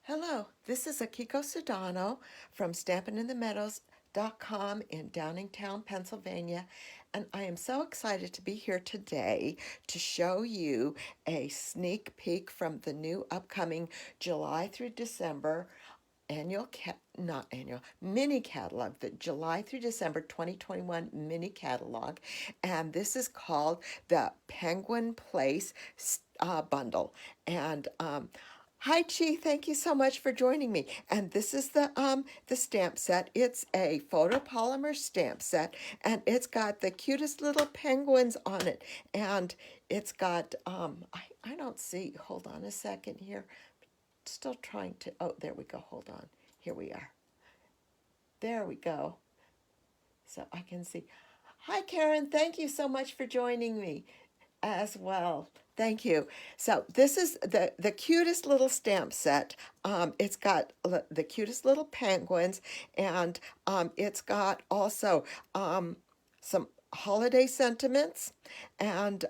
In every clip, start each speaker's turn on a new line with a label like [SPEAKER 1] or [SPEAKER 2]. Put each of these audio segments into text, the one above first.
[SPEAKER 1] Hello, this is Akiko Sedano from Meadows.com in Downingtown, Pennsylvania, and I am so excited to be here today to show you a sneak peek from the new upcoming July through December not annual mini catalog, the July through December 2021 mini catalog, and this is called the Penguin Place bundle. And Hi Chi, thank you so much for joining me. And this is the stamp set. It's a photopolymer stamp set, and it's got the cutest little penguins on it. And it's got I don't see. Hold on a second here. Still trying to. Oh, there we go. Hold on. Here we are. There we go. So I can see. Hi Karen, thank you so much for joining me as well. Thank you. So this is the cutest little stamp set. It's got the cutest little penguins, and it's got also some holiday sentiments, and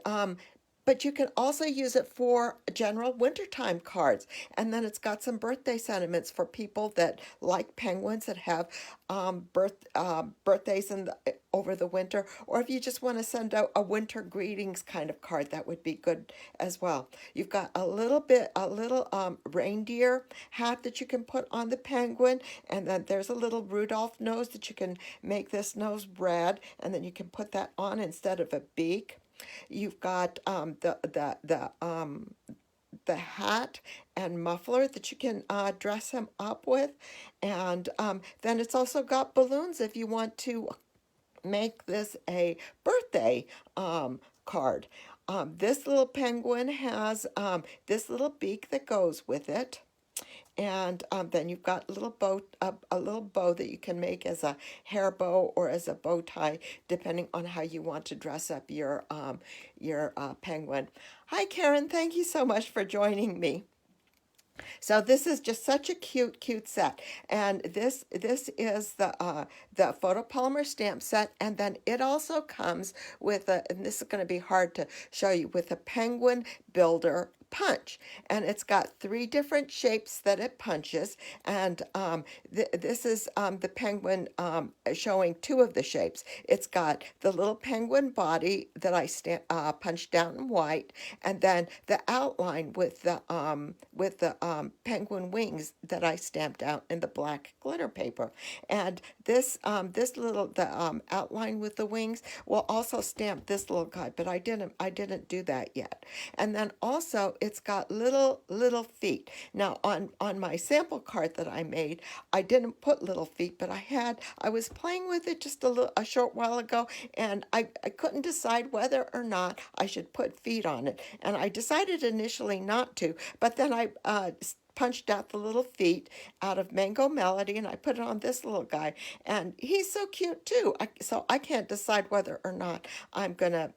[SPEAKER 1] but you can also use it for general wintertime cards. And then it's got some birthday sentiments for people that like penguins that have birthdays over the winter. Or if you just want to send out a winter greetings kind of card, that would be good as well. You've got a little reindeer hat that you can put on the penguin. And then there's a little Rudolph nose that you can make this nose red. And then you can put that on instead of a beak. You've got the hat and muffler that you can dress him up with, and then it's also got balloons if you want to make this a birthday card. This little penguin has this little beak that goes with it. And then you've got a little bow that you can make as a hair bow or as a bow tie, depending on how you want to dress up your penguin. Hi, Karen. Thank you so much for joining me. So this is just such a cute set, and this is the photopolymer stamp set, and then it also comes with and this is going to be hard to show you, with a penguin builder punch, and it's got three different shapes that it punches, and this is the penguin showing two of the shapes. It's got the little penguin body that I punched out in white, and then the outline with the penguin wings that I stamped out in the black glitter paper. And this little the outline with the wings will also stamp this little guy, but I didn't do that yet. And then also it's got little feet. Now on my sample card that I made, I didn't put little feet, but I was playing with it just a short while ago, and I couldn't decide whether or not I should put feet on it. And I decided initially not to, but then I punched out the little feet out of Mango Melody, and I put it on this little guy, and he's so cute too. So I can't decide whether or not I'm gonna,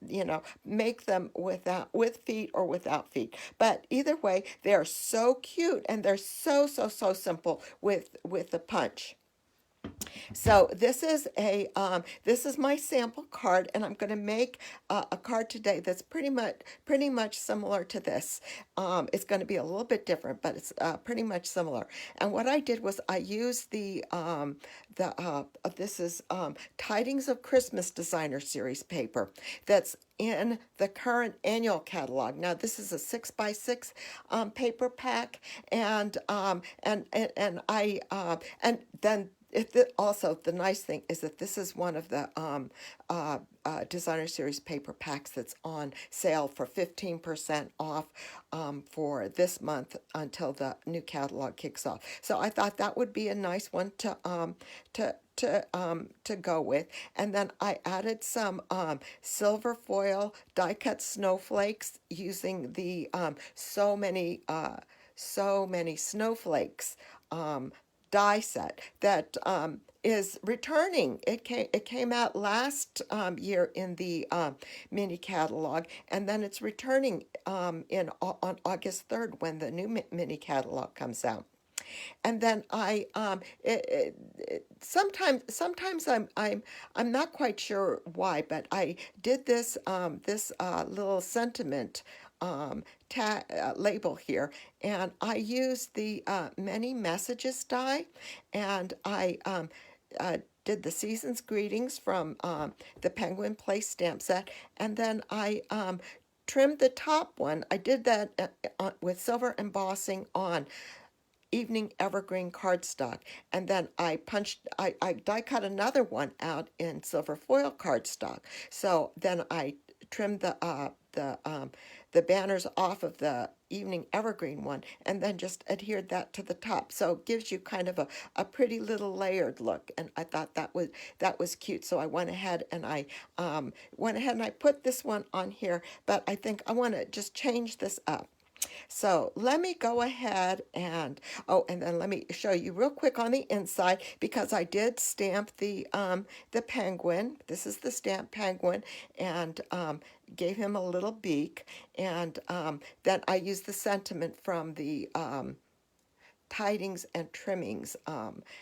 [SPEAKER 1] make them with feet or without feet. But either way, they are so cute, and they're so simple with the punch. So this is my sample card, and I'm going to make a card today that's pretty much similar to this. It's going to be a little bit different, but it's pretty much similar. And what I did was I used this is Tidings of Christmas Designer Series paper that's in the current annual catalog. Now this is a 6x6 paper pack, and I and then also, the nice thing is that this is one of the designer series paper packs that's on sale for 15% off for this month until the new catalog kicks off. So I thought that would be a nice one to go with. And then I added some silver foil die cut snowflakes using the so many snowflakes die set that is returning. It came out last year in the mini catalog, and then it's returning on August 3rd when the new mini catalog comes out. And then sometimes I'm not quite sure why, but I did this little sentiment label here, and I use the many messages die, and I did the season's greetings from the Penguin Place stamp set, and then I trimmed the top one. I did that with silver embossing on evening evergreen cardstock, and then I die cut another one out in silver foil cardstock. So then I trimmed the banners off of the evening evergreen one, and then just adhered that to the top, so it gives you kind of a pretty little layered look. And I thought that was cute, so I went ahead and I put this one on here, but I think I want to just change this up. So let me go ahead and, oh, and then let me show you real quick on the inside, because I did stamp the penguin. This is the stamped penguin, and gave him a little beak. And then I used the sentiment from the tidings and trimmings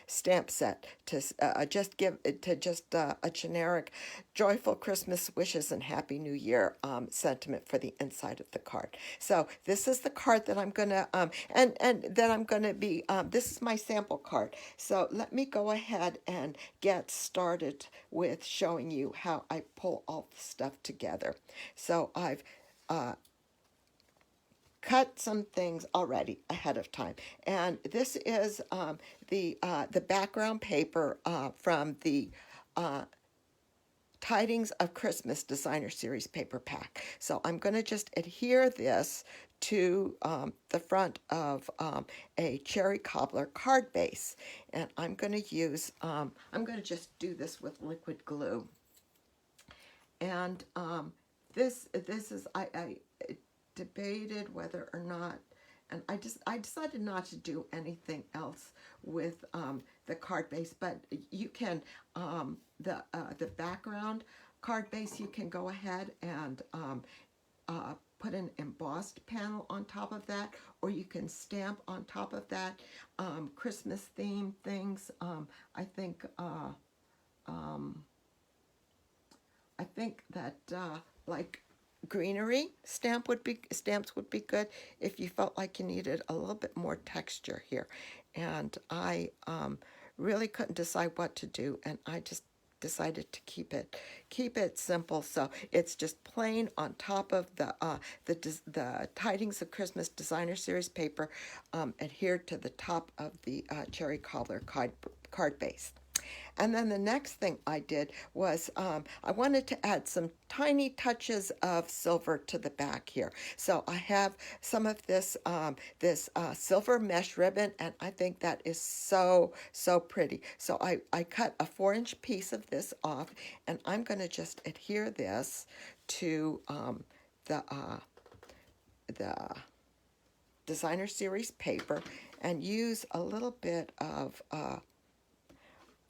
[SPEAKER 1] stamp set to just give it to just a generic joyful Christmas wishes and Happy New Year sentiment for the inside of the card. So this is the card that I'm gonna and then I'm gonna be this is my sample card. So let me go ahead and get started with showing you how I pull all the stuff together. So I've cut some things already ahead of time, and this is the background paper from the Tidings of Christmas Designer Series paper pack. So I'm going to just adhere this to the front of a cherry cobbler card base, and I'm going to use I'm going to just do this with liquid glue. And this is I debated whether or not, and I decided not to do anything else with the card base, but you can the background card base, you can go ahead and put an embossed panel on top of that, or you can stamp on top of that Christmas themed things. I think that like greenery stamps would be good if you felt like you needed a little bit more texture here. And I really couldn't decide what to do, and I just decided to keep it simple. So it's just plain on top of the Tidings of Christmas Designer Series paper, adhered to the top of the cherry cobbler card base. And then the next thing I did was I wanted to add some tiny touches of silver to the back here. So I have some of this silver mesh ribbon, and I think that is so pretty. So I cut a 4-inch piece of this off, and I'm going to just adhere this to the Designer Series paper, and use a little bit of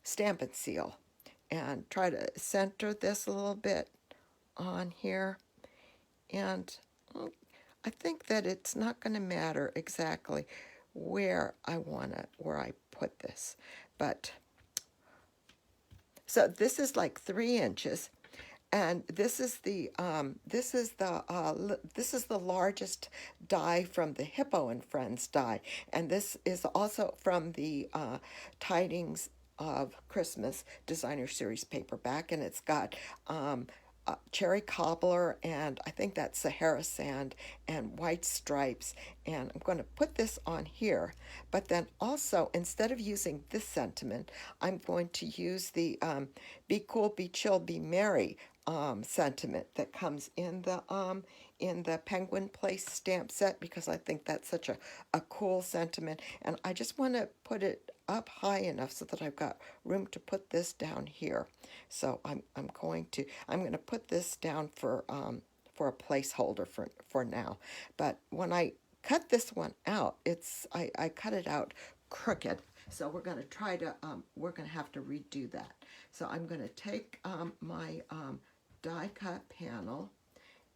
[SPEAKER 1] Stampin' Seal, and try to center this a little bit on here. And I think that it's not going to matter exactly where I put this, but so this is like 3 inches, and this is the largest die from the Hippo and Friends die, and this is also from the Tidings of Christmas Designer Series paperback, and it's got cherry cobbler, and I think that's Sahara sand and white stripes. And I'm going to put this on here, but then also, instead of using this sentiment, I'm going to use the Be Cool, Be Chill, Be Merry sentiment that comes in the Penguin Place stamp set, because I think that's such a cool sentiment, and I just want to put it up high enough so that I've got room to put this down here. So I'm going to put this down for a placeholder for now. But when I cut this one out, I cut it out crooked. So we're going to have to redo that. So I'm going to take my die cut panel,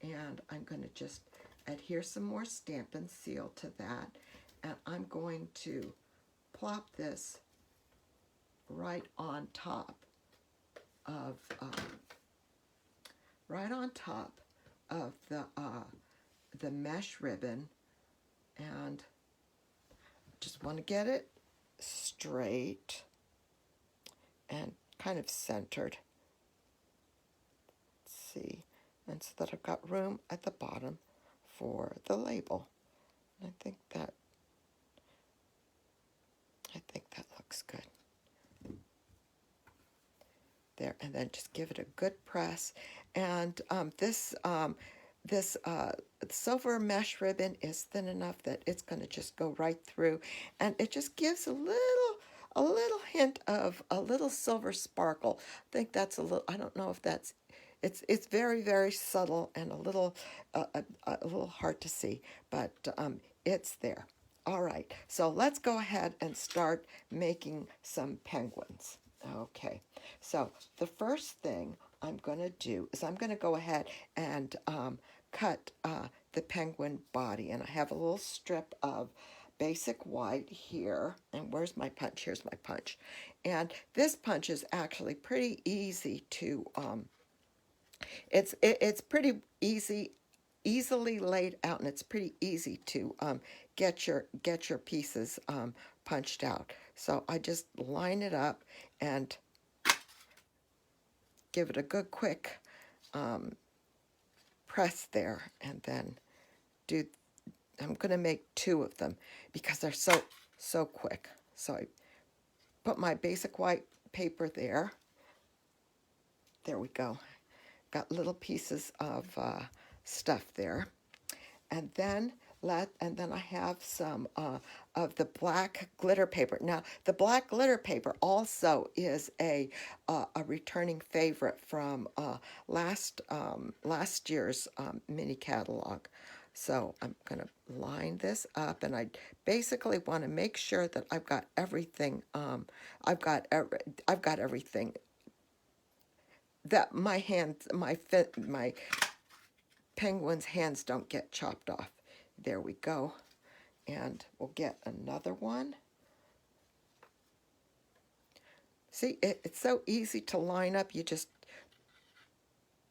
[SPEAKER 1] and I'm going to just adhere some more Stampin' Seal to that, and I'm going to plop this right on top of the the mesh ribbon, and just want to get it straight and kind of centered. Let's see, and so that I've got room at the bottom for the label. And I think that looks good. There, and then just give it a good press. And this silver mesh ribbon is thin enough that it's going to just go right through, and it just gives a little hint of a little silver sparkle. I think that's a little. I don't know if that's. It's very, very subtle and a little hard to see, but it's there. All right, so let's go ahead and start making some penguins. Okay, so the first thing I'm going to do is I'm going to go ahead and cut the penguin body. And I have a little strip of basic white here. And where's my punch? Here's my punch. And this punch is actually pretty easy to, it's pretty easily laid out, and it's pretty easy to get your pieces punched out. So I just line it up and give it a good quick press there, and then I'm going to make two of them because they're so quick. So I put my basic white paper there. There we go. Got little pieces of stuff there. And then I have some of the black glitter paper. Now, the black glitter paper also is a returning favorite from last year's mini catalog. So I'm going to line this up, and I basically want to make sure that I've got everything. I've got everything that my penguin's hands don't get chopped off. There we go. And we'll get another one. See, it's so easy to line up. You just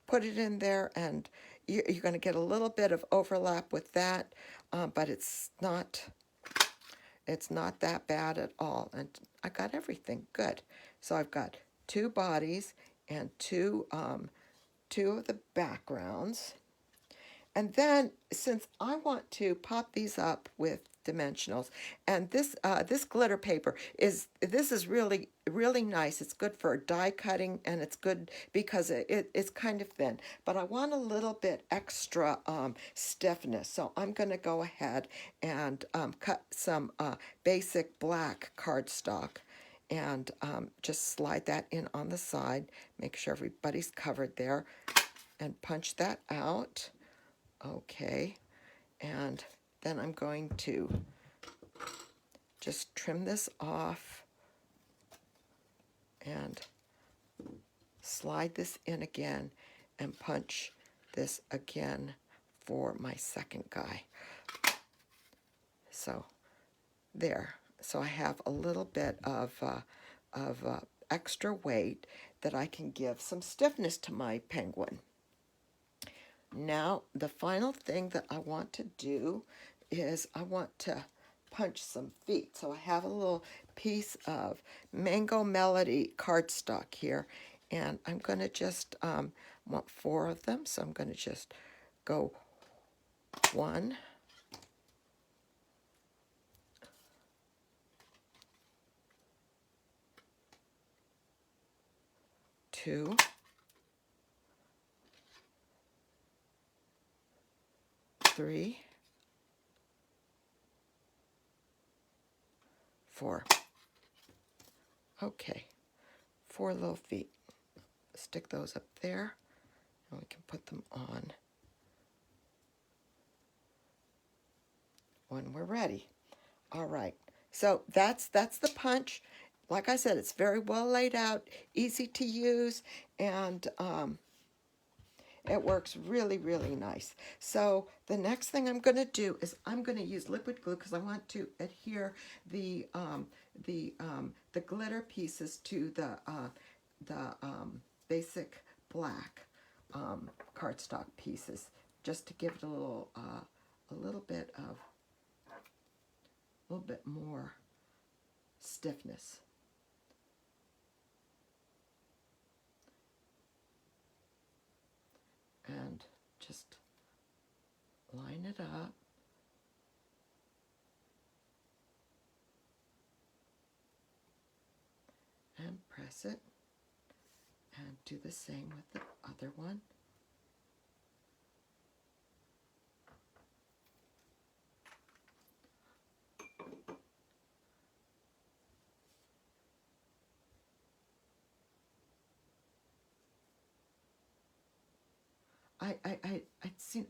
[SPEAKER 1] put it in there, and you're going to get a little bit of overlap with that, but it's not that bad at all. And I got everything good. So I've got two bodies and two of the backgrounds. And then, since I want to pop these up with dimensionals, and this glitter paper is really nice. It's good for die cutting, and it's good because it's kind of thin. But I want a little bit extra stiffness, so I'm going to go ahead and cut some basic black cardstock, and just slide that in on the side. Make sure everybody's covered there, and punch that out. Okay, and then I'm going to just trim this off and slide this in again and punch this again for my second guy. So there. So I have a little bit of extra weight that I can give some stiffness to my penguin. Now, the final thing that I want to do is I want to punch some feet. So I have a little piece of Mango Melody cardstock here, and I'm going to just want 4 of them. So I'm going to just go 1, 2, 3, 4. Okay, 4 little feet. Stick those up there, and we can put them on when we're ready. All right, so that's the punch. Like I said, it's very well laid out, easy to use, and it works really, really nice. So the next thing I'm going to do is I'm going to use liquid glue because I want to adhere the glitter pieces to the basic black cardstock pieces, just to give it a little bit more stiffness. And just line it up. And press it. And do the same with the other one.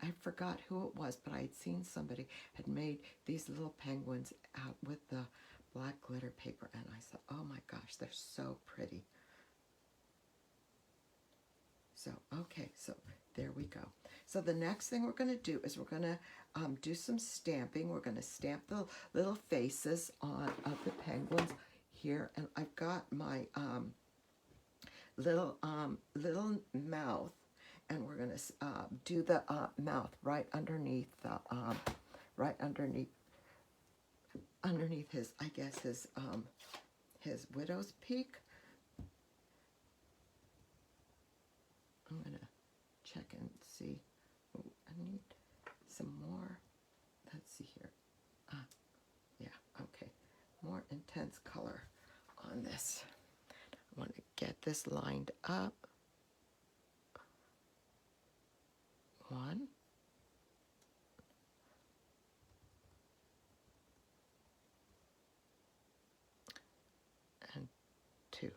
[SPEAKER 1] I forgot who it was, but I'd seen somebody had made these little penguins out with the black glitter paper, and I thought, oh my gosh, they're so pretty. So, okay, so there we go. So the next thing we're going to do is we're going to do some stamping. We're going to stamp the little faces of the penguins here, and I've got my little mouth, and we're going to do the mouth right underneath the underneath his, I guess, his widow's peak. I'm going to check and see. Ooh, I need some more. Let's see here. Yeah, okay. More intense color on this. I want to get this lined up. One. And two.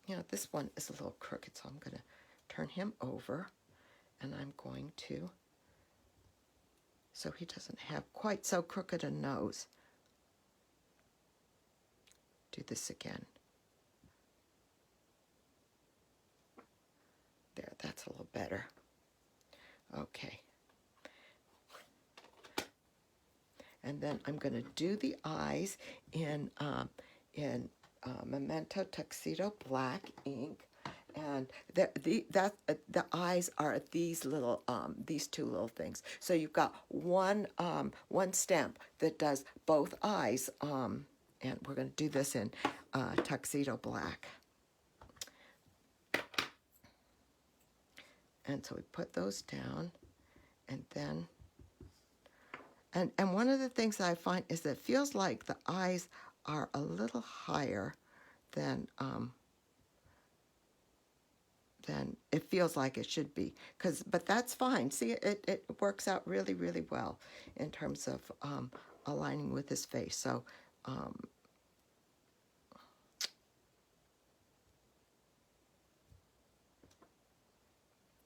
[SPEAKER 1] You know, this one is a little crooked, so I'm going to turn him over, and I'm going to, so he doesn't have quite so crooked a nose. Do this again. There, that's a little better. Okay. And then I'm going to do the eyes in Memento Tuxedo Black ink, and the eyes are these little these two little things. So you've got one stamp that does both eyes, and we're going to do this in Tuxedo Black. And so we put those down, and then, and one of the things that I find is that it feels like the eyes are a little higher than it feels like it should be. But that's fine. See, it works out really, really well in terms of aligning with his face. So,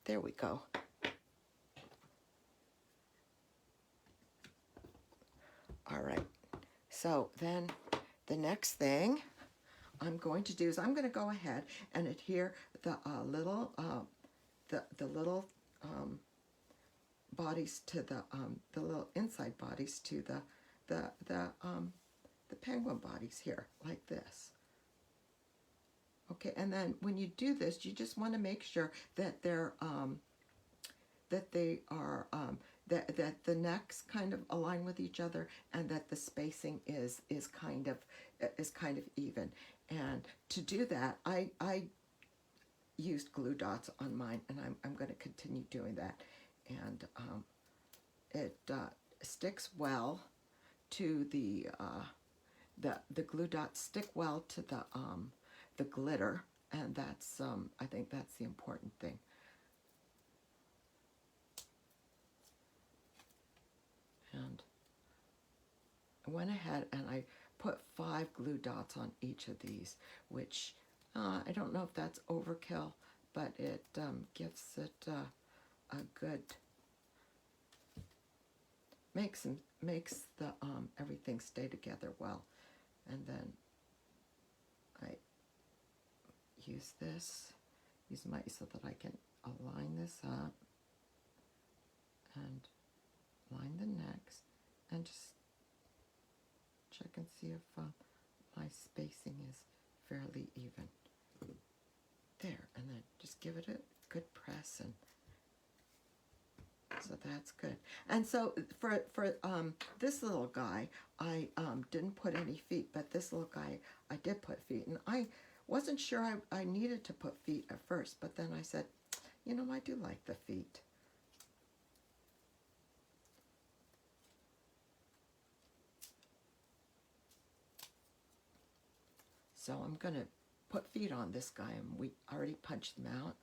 [SPEAKER 1] there we go. All right. So then the next thing I'm going to do is I'm going to go ahead and adhere the little bodies to the little inside bodies to the penguin bodies here, like this. Okay, and then when you do this, you just want to make sure that they're that the necks kind of align with each other, and that the spacing is kind of even. And to do that, I used glue dots on mine, and I'm going to continue doing that. And it sticks well to the glue dots stick well to the glitter, and that's I think that's the important thing. And I went ahead and I put 5 glue dots on each of these, which I don't know if that's overkill, but it gives it a good, makes the everything stay together well. And then I use my, so that I can align this up and line the necks, and just check and see if my spacing is fairly even. There, and then just give it good press, and so that's good. And so for this little guy, I didn't put any feet, but this little guy, I did put feet. And I wasn't sure I needed to put feet at first, but then I said, you know, I do like the feet. So I'm going to put feet on this guy, and we already punched them out.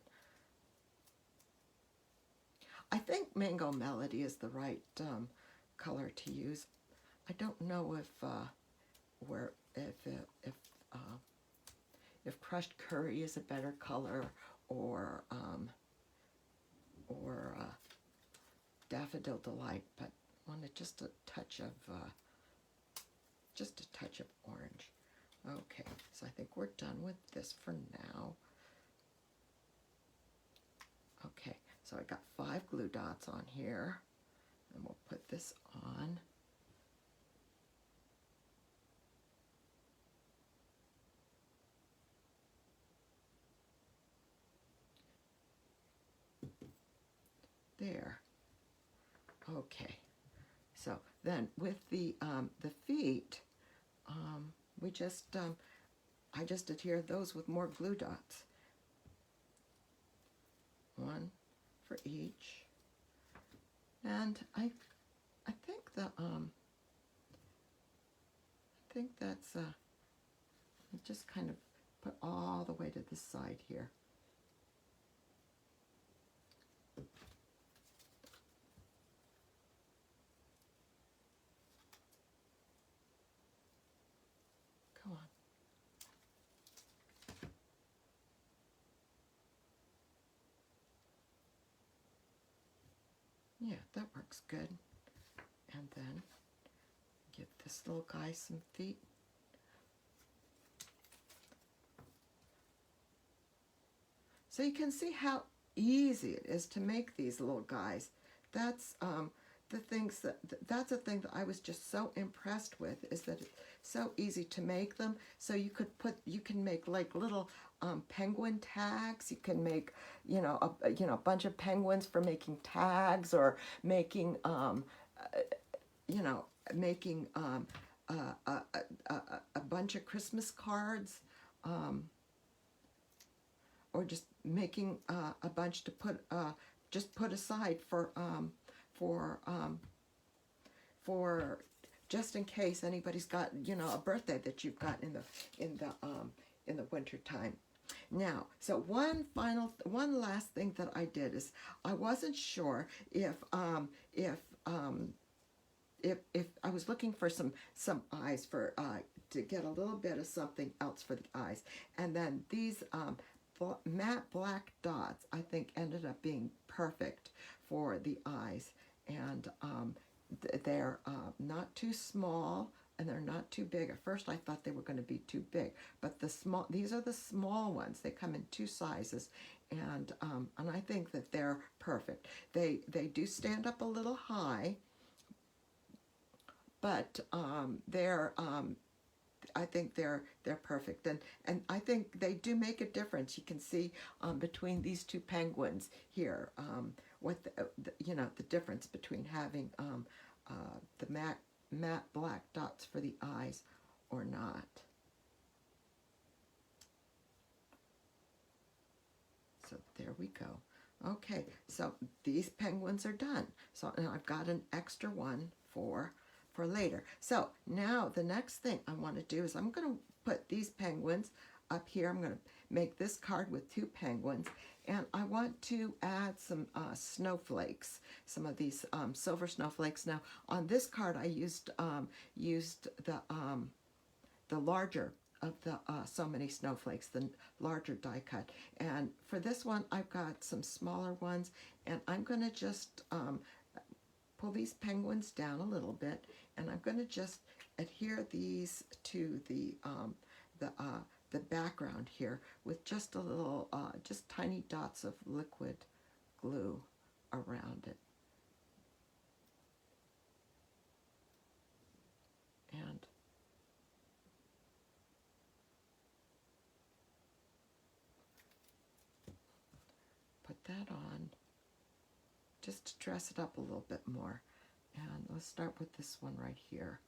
[SPEAKER 1] I think Mango Melody is the right color to use. I don't know if Crushed Curry is a better color, or Daffodil Delight, but I wanted just a touch of orange. Okay, so I think we're done with this for now. Okay, so I got 5 glue dots on here, and we'll put this on. There. Okay, so then with the feet, we just I just adhered those with more glue dots. 1 for each, and I think the that's just kind of put all the way to the side here. Come on. Yeah, that works good. And then give this little guy some feet. So you can see how easy it is to make these little guys. That's that's a thing that I was just so impressed with, is that it's so easy to make them. So you can make like little penguin tags. You can make, you know, a bunch of penguins for making tags, or making you know, making a bunch of Christmas cards, or just making a bunch to just put aside for just in case anybody's got, you know, a birthday that you've got in the winter time. Now, so one last thing that I did is, I wasn't sure if I was looking for some eyes for to get a little bit of something else for the eyes, and then these matte black dots, I think, ended up being perfect for the eyes. And they're not too small, and they're not too big. At first I thought they were going to be too big, but these are the small ones. They come in 2 sizes, and I think that they're perfect. They do stand up a little high, but I think they're perfect, and I think they do make a difference. You can see between these 2 penguins here, what you know, the difference between having the matte black dots for the eyes or not. So there we go. Okay, so these penguins are done. So now I've got an extra one for later. So now the next thing I want to do is, I'm going to put these penguins up here. I'm going to make this card with 2 penguins, and I want to add some snowflakes, some of these silver snowflakes. Now on this card I used the larger of the So Many Snowflakes, the larger die cut, and for this one I've got some smaller ones, and I'm going to just pull these penguins down a little bit, and I'm going to just adhere these to the background here with just a little, just tiny dots of liquid glue around it. And put that on just to dress it up a little bit more. And let's start with this one right here.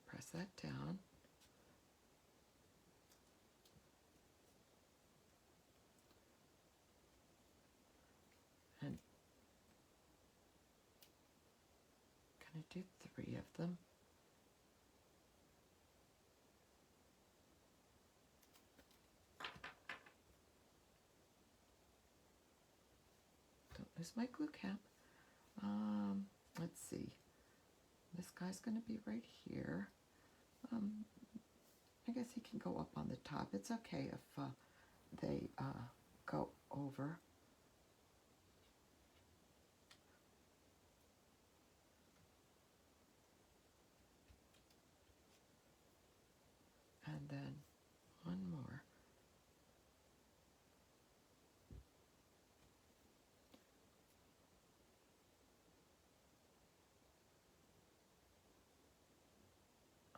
[SPEAKER 1] Press that down. And I'm going to do 3 of them. Don't lose my glue cap. Let's see. This guy's going to be right here. I guess he can go up on the top. It's okay if they go over. And then one more.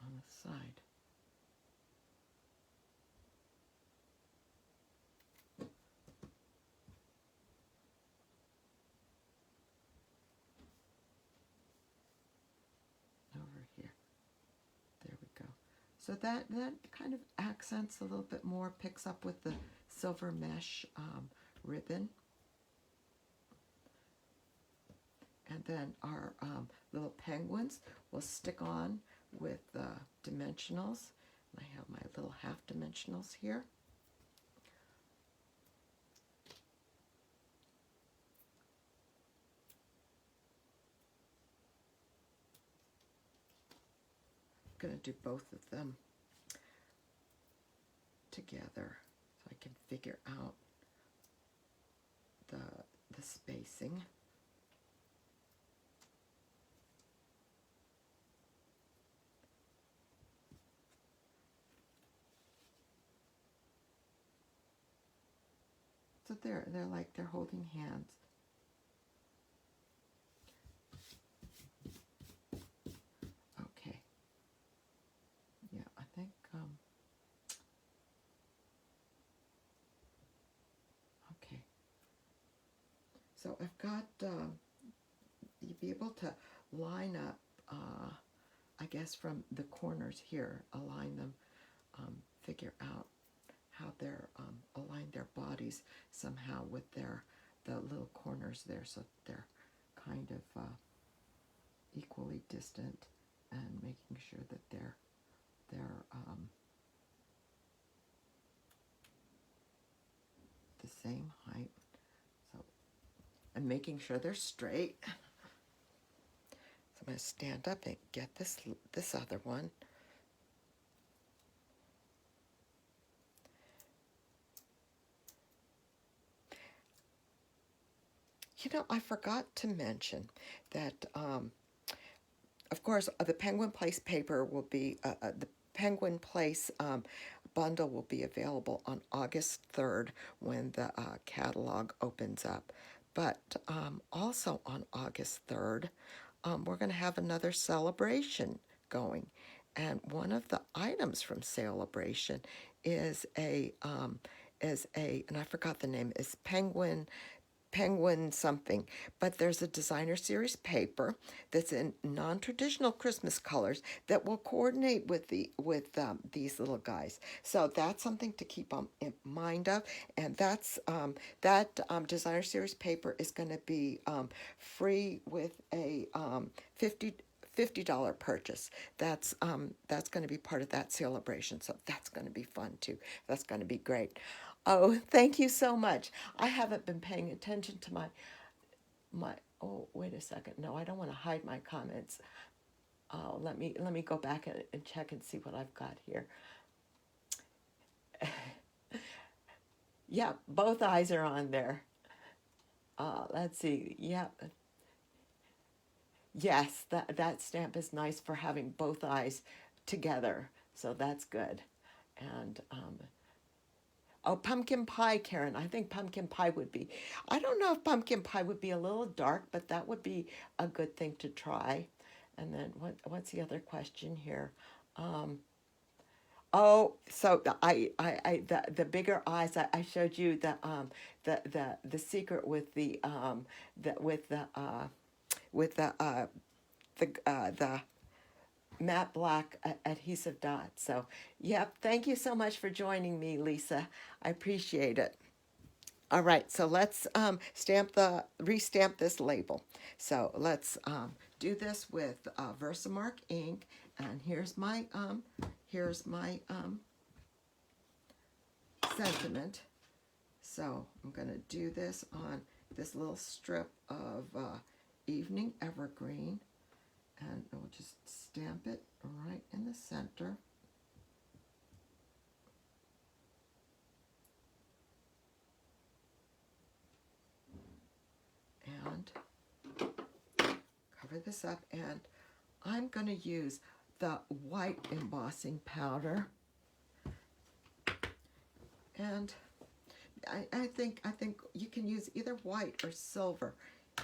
[SPEAKER 1] On the side. Over here. There we go. So that kind of accents a little bit more, picks up with the silver mesh ribbon. And then our little penguins will stick on with dimensionals. I have my little half dimensionals here. I'm going to do both of them together so I can figure out the spacing. So they're like they're holding hands. Okay. Yeah, I think okay. So I've got you'd be able to line up I guess from the corners here, align them, figure out how they're align their bodies somehow with the little corners there, so they're kind of equally distant, and making sure that they're the same height. So and making sure they're straight. So I'm going to stand up and get this other one. You know, I forgot to mention that, of course, the Penguin Place paper will be, the Penguin Place bundle will be available on August 3rd when the catalog opens up. But also on August 3rd, we're going to have another celebration going. And one of the items from Celebration is and I forgot the name, is Penguin something, but there's a designer series paper that's in non-traditional Christmas colors that will coordinate with these little guys. So that's something to keep in mind of, and that's that designer series paper is going to be free with a $50 purchase. That's going to be part of that celebration. So that's going to be fun too. That's going to be great. Oh, thank you so much. I haven't been paying attention to my oh, wait a second. No, I don't want to hide my comments. Let me go back and check and see what I've got here. Yeah, both eyes are on there. Let's see. Yeah. Yes, that stamp is nice for having both eyes together. So that's good. And oh, pumpkin pie, Karen. I think pumpkin pie would be. I don't know if pumpkin pie would be a little dark, but that would be a good thing to try. And then what's the other question here? Oh, so the bigger eyes. I showed you the secret with the with the matte black adhesive dot. So, yep. Thank you so much for joining me, Lisa. I appreciate it. All right, so let's restamp this label. So let's do this with Versamark ink, and here's my sentiment. So I'm gonna do this on this little strip of evening evergreen, and we'll just stamp it right in the center. And cover this up, and I'm going to use the white embossing powder, and I think you can use either white or silver,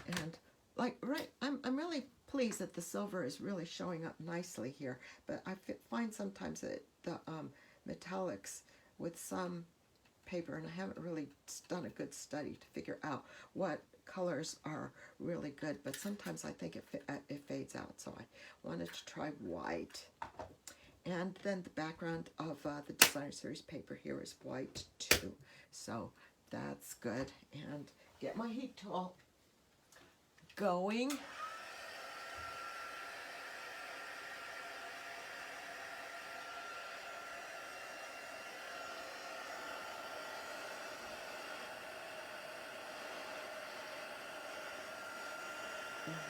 [SPEAKER 1] and I'm really pleased that the silver is really showing up nicely here, but I find sometimes that the metallics with some paper, and I haven't really done a good study to figure out what colors are really good, but sometimes I think it fades out, so I wanted to try white. And then the background of the designer series paper here is white too, so that's good. And get my heat tool going.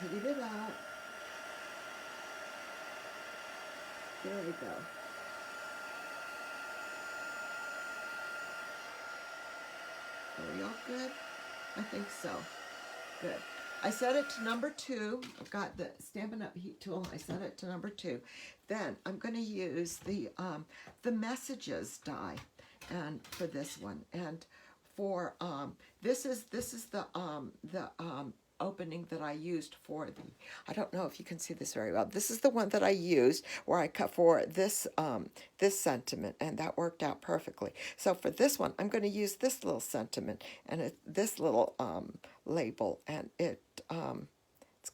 [SPEAKER 1] Heat it up. There we go. Are we all good? I think so. Good. I set it to number 2. I've got the Stampin' Up heat tool. I set it to number 2. Then I'm going to use the messages die, and for this one, and for this is the opening that I used for the, I don't know if you can see this very well. This is the one that I used where I cut for this sentiment, and that worked out perfectly. So for this one, I'm going to use this little sentiment and this little label, and it's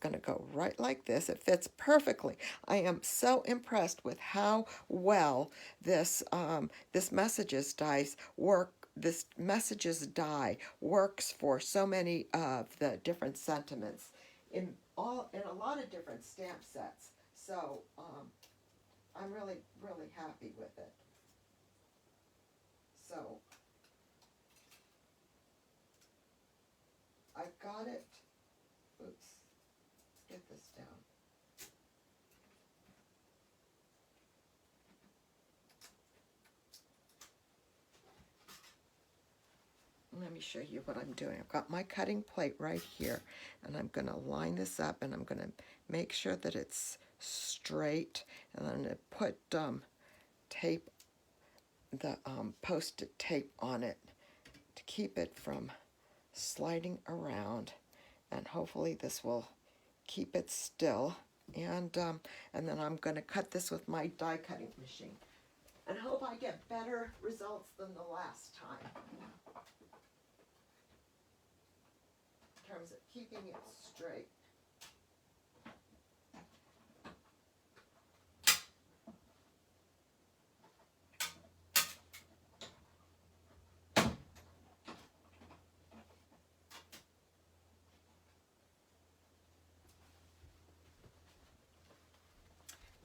[SPEAKER 1] going to go right like this. It fits perfectly. I am so impressed with how well this messages dies work. This messages die works for so many of the different sentiments in a lot of different stamp sets. So I'm really happy with it. So I got it. Oops. Let's get this down. Let me show you what I'm doing. I've got my cutting plate right here, and I'm going to line this up, and I'm going to make sure that it's straight, and I'm going to put tape, the post-it tape on it to keep it from sliding around, and hopefully this will keep it still. And then I'm going to cut this with my die cutting machine, and hope I get better results than the last time in terms of keeping it straight.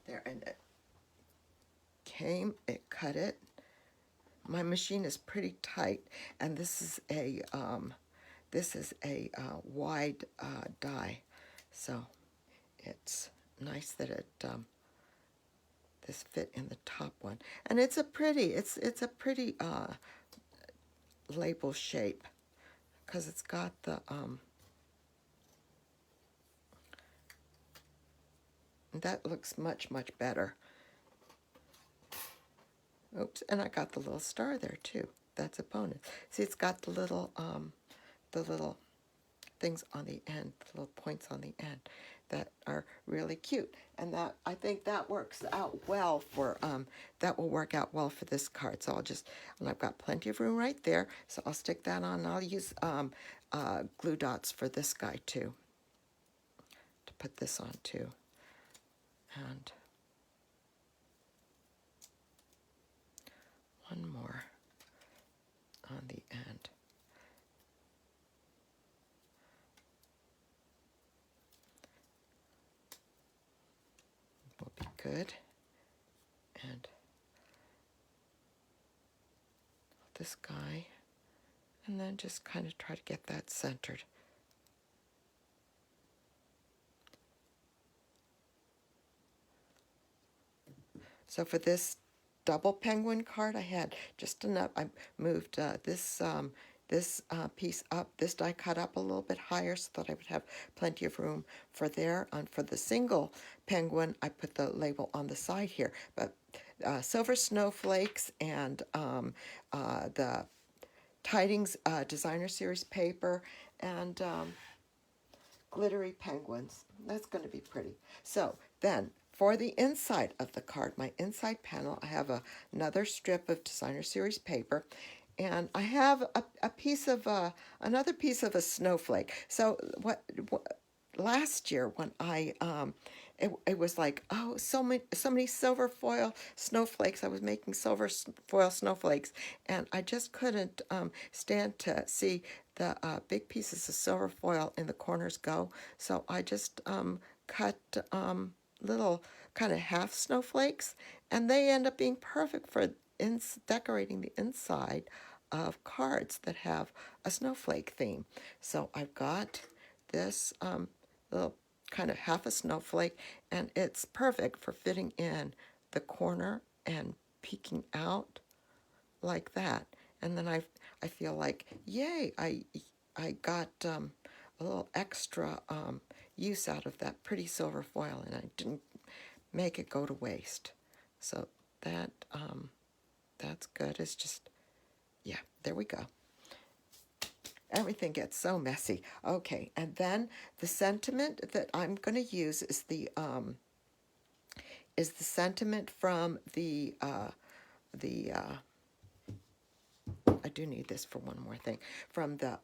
[SPEAKER 1] There, and it cut it. My machine is pretty tight, and this is a wide die, so it's nice that it this fit in the top one, and it's a pretty label shape because it's got the that looks much better. Oops, and I got the little star there too. That's a bonus. See, it's got the little things on the end, the little points on the end. that are really cute. And that, I think that works out well for, that will work out well for this card. So and I've got plenty of room right there, so I'll stick that on. I'll use glue dots for this guy too, to put this on too. And one more on the end. Will be good. And this guy, and then just kind of try to get that centered. So for this double penguin card, I had just enough. I moved this piece up, this die cut up a little bit higher so that I would have plenty of room for there. And for the single penguin, I put the label on the side here. But silver snowflakes and the Tidings Designer Series paper and glittery penguins. That's going to be pretty. So then, for the inside of the card, my inside panel, I have another strip of Designer Series paper, and I have a piece of another piece of a snowflake. So what last year when it was like, oh, so many silver foil snowflakes. I was making silver foil snowflakes, and I just couldn't stand to see the big pieces of silver foil in the corners go. So I just cut little kind of half snowflakes, and they end up being perfect for decorating the inside of cards that have a snowflake theme. So I've got this little kind of half a snowflake, and it's perfect for fitting in the corner and peeking out like that. And then I feel like, yay, I got a little extra use out of that pretty silver foil, and I didn't make it go to waste. So that's good. It's just, yeah, there we go. Everything gets so messy. Okay, and then the sentiment that I'm going to use is the sentiment from the I do need this for one more thing, from the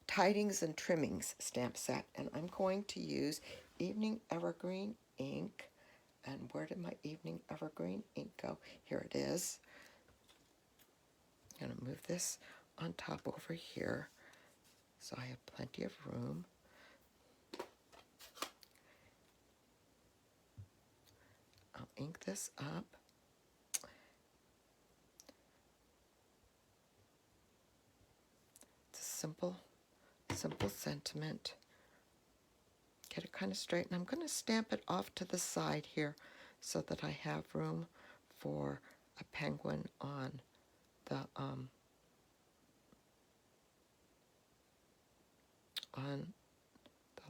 [SPEAKER 1] Tidings and Trimmings stamp set, and I'm going to use Evening Evergreen ink. And where did my Evening Evergreen ink go? Here it is. I'm going to move this on top over here so I have plenty of room. I'll ink this up. It's a simple sentiment. Get it kind of straight, and I'm going to stamp it off to the side here so that I have room for a penguin on the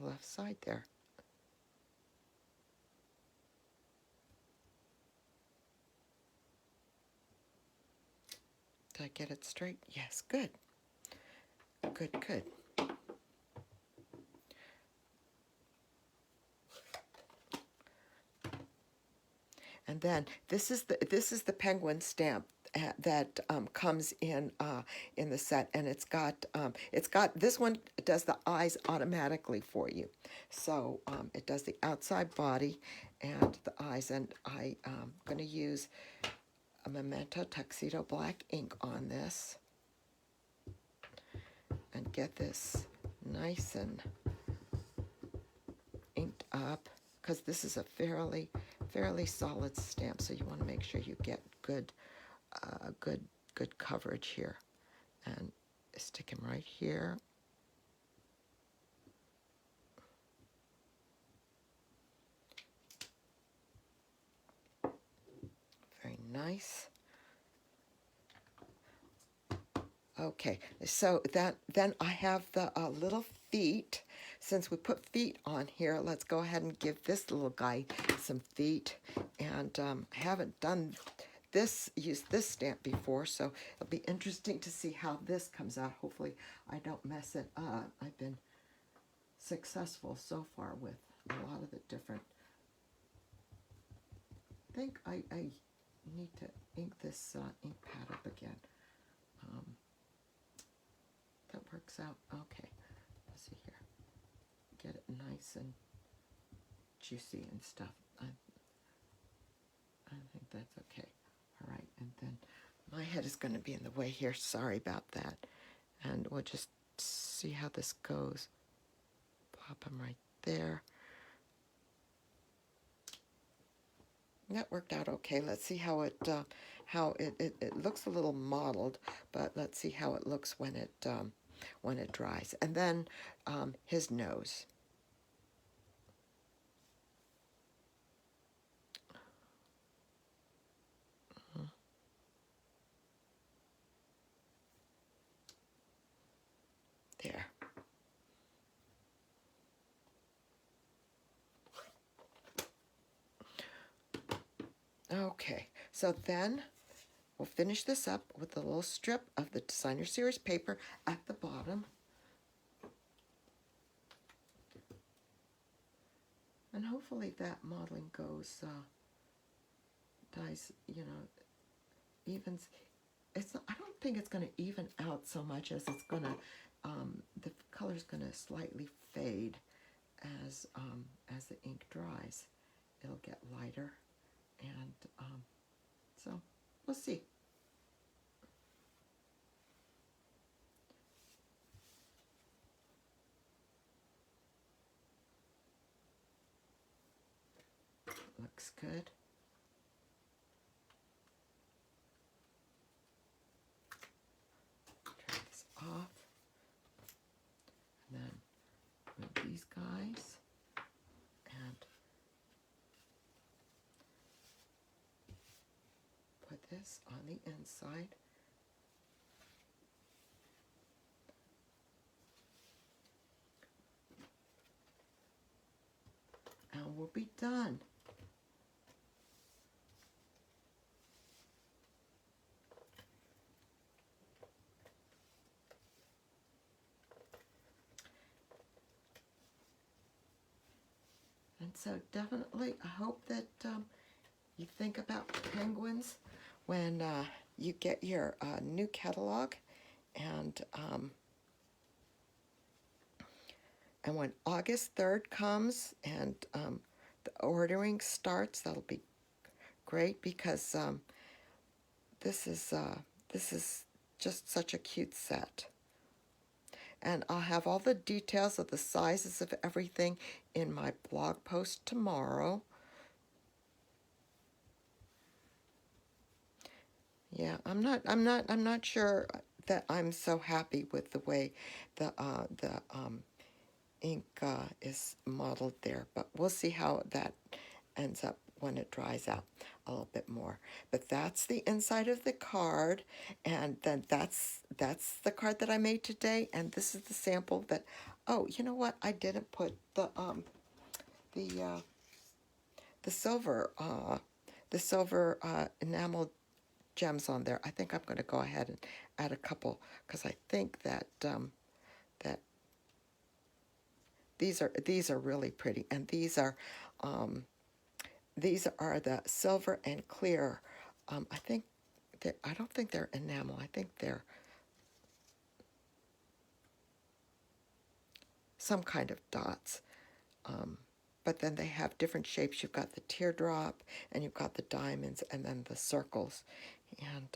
[SPEAKER 1] left side there. Did I get it straight? Yes, good. Good. And then this is the penguin stamp that comes in the set, and it's got this one does the eyes automatically for you. So it does the outside body and the eyes, and I'm going to use a Memento Tuxedo black ink on this and get this nice and inked up, because this is a fairly solid stamp, so you want to make sure you get good coverage here. And stick him right here. Very nice. Okay, so then I have the little feet. Since we put feet on here, let's go ahead and give this little guy some feet. And I haven't used this stamp before, so it'll be interesting to see how this comes out. Hopefully I don't mess it up. I've been successful so far with a lot of the different. I think I need to ink this ink pad up again. That works out okay. Let's see here. Get it nice and juicy and stuff. I think that's okay. All right, and then my head is going to be in the way here. Sorry about that. And we'll just see how this goes. Pop them right there. That worked out okay. Let's see how it looks a little mottled, but let's see how it looks when it dries. And then his nose. There. Okay, so then we'll finish this up with a little strip of the Designer Series paper at the bottom. And hopefully that modeling goes, dies, evens. I don't think it's going to even out so much as it's going to, the color's going to slightly fade as the ink dries. It'll get lighter, and so we'll see. Looks good. Try this off, and then move these guys, and put this on the inside. And we'll be done. And so definitely, I hope that you think about penguins when you get your new catalog, and when August 3rd comes and the ordering starts, that'll be great, because this is just such a cute set. And I'll have all the details of the sizes of everything in my blog post tomorrow. Yeah, I'm not sure that I'm so happy with the way the ink is modeled there, but we'll see how that ends up when it dries out a little bit more. But that's the inside of the card, and then that's the card that I made today, and this is the sample that, oh, you know what, I didn't put the silver enamel gems on there. I think I'm going to go ahead and add a couple, because I think that that these are really pretty, and these are the silver and clear. I don't think they're enamel. I think they're some kind of dots. But then they have different shapes. You've got the teardrop, and you've got the diamonds, and then the circles. And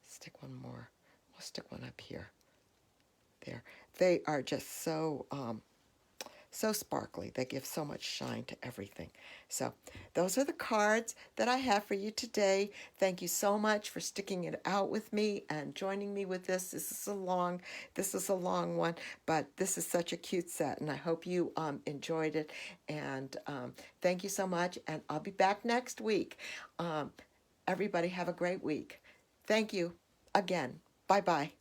[SPEAKER 1] stick one more. We'll stick one up here. There. They are just so so sparkly. They give so much shine to everything. So those are the cards that I have for you today. Thank you so much for sticking it out with me and joining me with this. This is a long one, but this is such a cute set, and I hope you enjoyed it. And thank you so much, and I'll be back next week. Everybody have a great week. Thank you again. Bye-bye.